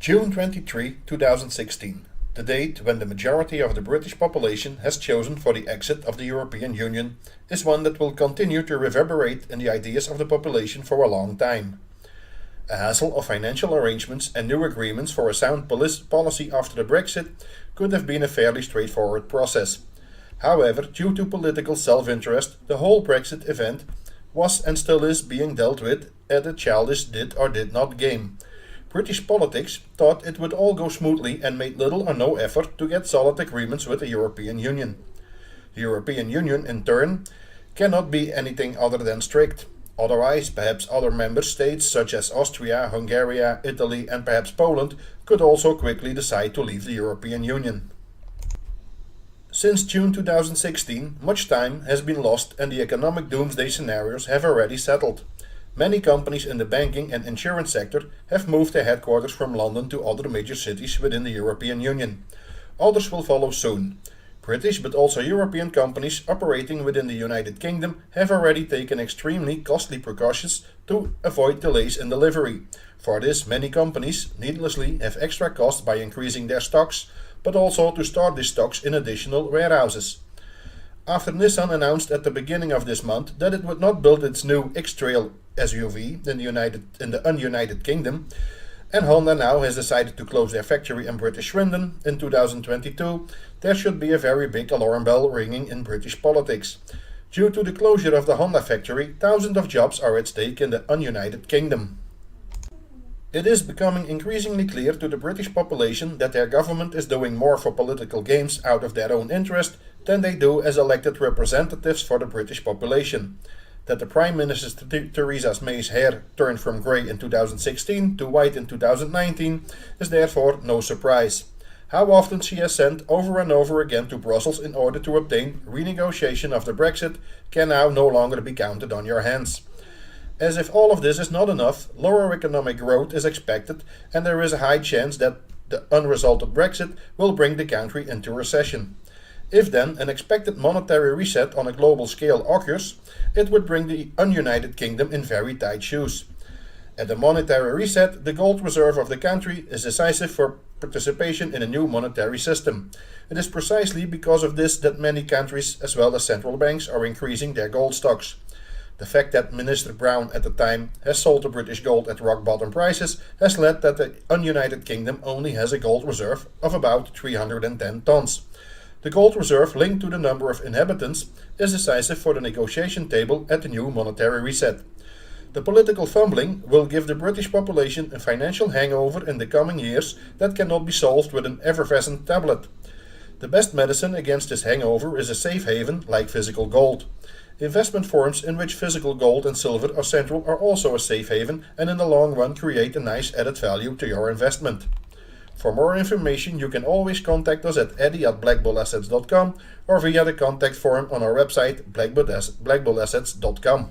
June 23, 2016, the date when the majority of the British population has chosen for the exit of the European Union, is one that will continue to reverberate in the ideas of the population for a long time. A hassle of financial arrangements and new agreements for a sound policy after the Brexit could have been a fairly straightforward process. However, due to political self-interest, the whole Brexit event was and still is being dealt with at a childish did or did not game. British politics thought it would all go smoothly and made little or no effort to get solid agreements with the European Union. The European Union, in turn, cannot be anything other than strict. Otherwise, perhaps other member states such as Austria, Hungary, Italy and perhaps Poland could also quickly decide to leave the European Union. Since June 2016, much time has been lost and the economic doomsday scenarios have already settled. Many companies in the banking and insurance sector have moved their headquarters from London to other major cities within the European Union. Others will follow soon. British but also European companies operating within the United Kingdom have already taken extremely costly precautions to avoid delays in delivery. For this, many companies needlessly have extra costs by increasing their stocks, but also to store these stocks in additional warehouses. After Nissan announced at the beginning of this month that it would not build its new X-Trail SUV in the ununited Kingdom, and Honda now has decided to close their factory in British Swindon in 2022, there should be a very big alarm bell ringing in British politics. Due to the closure of the Honda factory, thousands of jobs are at stake in the ununited Kingdom. It is becoming increasingly clear to the British population that their government is doing more for political games out of their own interest than they do as elected representatives for the British population. That the Prime Minister Theresa May's hair turned from grey in 2016 to white in 2019 is therefore no surprise. How often she has sent over and over again to Brussels in order to obtain renegotiation of the Brexit can now no longer be counted on your hands. As if all of this is not enough, lower economic growth is expected and there is a high chance that the unresolved Brexit will bring the country into recession. If then an expected monetary reset on a global scale occurs, it would bring the ununited Kingdom in very tight shoes. At the monetary reset, the gold reserve of the country is decisive for participation in a new monetary system. It is precisely because of this that many countries as well as central banks are increasing their gold stocks. The fact that Minister Brown at the time has sold the British gold at rock bottom prices has led that the ununited Kingdom only has a gold reserve of about 310 tons. The gold reserve linked to the number of inhabitants is decisive for the negotiation table at the new monetary reset. The political fumbling will give the British population a financial hangover in the coming years that cannot be solved with an effervescent tablet. The best medicine against this hangover is a safe haven like physical gold. Investment firms in which physical gold and silver are central are also a safe haven and in the long run create a nice added value to your investment. For more information, you can always contact us at eddie@blackbullassets.com or via the contact form on our website blackbullassets.com.